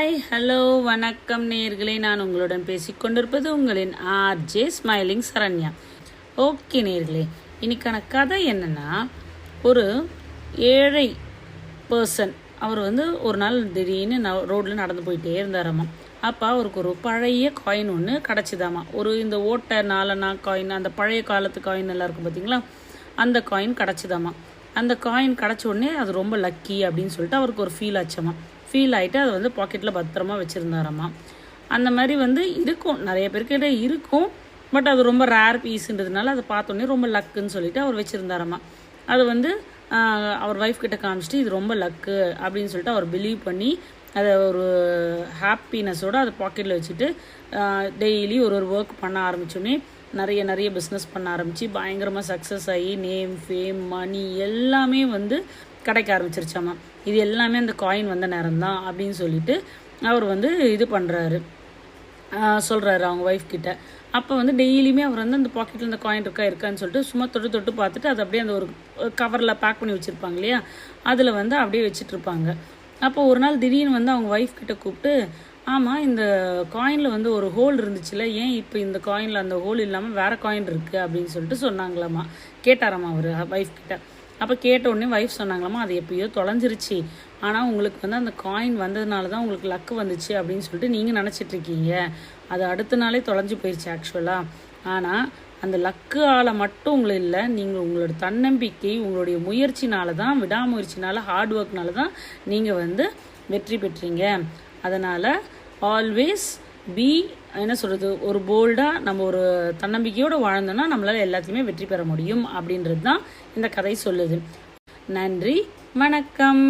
Hi hello வணக்கம் நேயர்களே, நான் உங்களுடன் பேசிக்கொண்டிருப்பது உங்களின் ஆர்ஜே ஸ்மைலிங் சரண்யா. ஓகே நேயர்களே, இன்னைக்கான கதை என்னன்னா, ஒரு ஏழை பர்சன் அவர் ஒரு நாள் திடீர்னு ரோட்டில் நடந்து போயிட்டே இருந்தாராம்மா. அப்போ அவருக்கு ஒரு பழைய காயின் ஒன்று கிடச்சிதாம்மா. இந்த ஓட்டை நாலனா காயின், அந்த பழைய காலத்து காயின் எல்லாம் இருக்கும் பார்த்தீங்களா, அந்த காயின் கிடச்சிதாம்மா. அந்த காயின் கிடச்ச உடனே அது ரொம்ப லக்கி அப்படின்னு சொல்லிட்டு அவருக்கு ஒரு ஃபீல் ஆச்சாம்மா. ஃபீல் ஆகிட்டு அதை பாக்கெட்டில் பத்திரமா வச்சுருந்தாராம்மா. அந்த மாதிரி இருக்கும், நிறைய பேர்கிட்ட இருக்கும். பட் அது ரொம்ப ரேர் பீஸுன்றதுனால அதை பார்த்தோன்னே ரொம்ப லக்குன்னு சொல்லிட்டு அவர் வச்சுருந்தாராம்மா. அது அவர் ஒய்ஃப் கிட்ட காமிச்சிட்டு இது ரொம்ப லக்கு அப்படின்னு சொல்லிட்டு அவர் பிலீவ் பண்ணி அதை ஒரு ஹாப்பினஸோடு அதை பாக்கெட்டில் வச்சுட்டு டெய்லி ஒரு ஒர்க் பண்ண ஆரம்பித்தோடனே நிறைய பிஸ்னஸ் பண்ண ஆரம்பித்து பயங்கரமாக சக்ஸஸ் ஆகி நேம், ஃபேம், மணி எல்லாமே கிடைக்க ஆரம்பிச்சிருச்சாம்மா. இது எல்லாமே அந்த காயின் வந்த நேரம் தான் அப்படின்னு சொல்லிட்டு அவர் இது பண்ணுறாரு, சொல்கிறாரு அவங்க ஒய்ஃப் கிட்ட. அப்போ டெய்லியுமே அவர் அந்த பாக்கெட்டில் இந்த காயின் இருக்கான்னு சொல்லிட்டு சும்மா தொட்டு பார்த்துட்டு அதை அப்படியே அந்த ஒரு கவரில் பேக் பண்ணி வச்சுருப்பாங்க இல்லையா, அதில் அப்படியே வச்சுட்ருப்பாங்க. அப்போ ஒரு நாள் திடீர்னு அவங்க ஒய்ஃப் கிட்ட கூப்பிட்டு, ஆமாம் இந்த காயினில் ஒரு ஹோல் இருந்துச்சுல, ஏன் இப்போ இந்த காயினில் அந்த ஹோல் இல்லாமல் வேறு காயின் இருக்குது அப்படின்னு சொல்லிட்டு சொன்னாங்களாம்மா. கேட்டாராம்மா அவர் ஒய்ஃப் கிட்ட. அப்போ கேட்ட உடனே ஒய்ஃப் சொன்னாங்களாம்மா, அது எப்பயோ தொலைஞ்சிருச்சு, ஆனால் உங்களுக்கு அந்த காயின் வந்ததுனால தான் உங்களுக்கு லக்கு வந்துச்சு அப்படின்னு சொல்லிட்டு நீங்கள் நினச்சிட்ருக்கீங்க. அது அடுத்த நாளே தொலைஞ்சு போயிடுச்சு ஆக்சுவலாக. ஆனால் அந்த லக்கு ஆளை மட்டும் உங்களுக்கு இல்லை, நீங்கள் உங்களோட தன்னம்பிக்கை, உங்களுடைய முயற்சினால தான், விடாமுயற்சினால, ஹார்ட் ஒர்க்னால தான் நீங்கள் வெற்றி பெற்றீங்க. அதனால் ஆல்வேஸ் ஒரு போல்டாக நம்ம ஒரு தன்னம்பிக்கையோடு வாழ்ந்தோன்னா நம்மளால் எல்லாத்தையுமே வெற்றி பெற முடியும் அப்படின்றது தான் இந்த கதை சொல்லுது. நன்றி, வணக்கம்.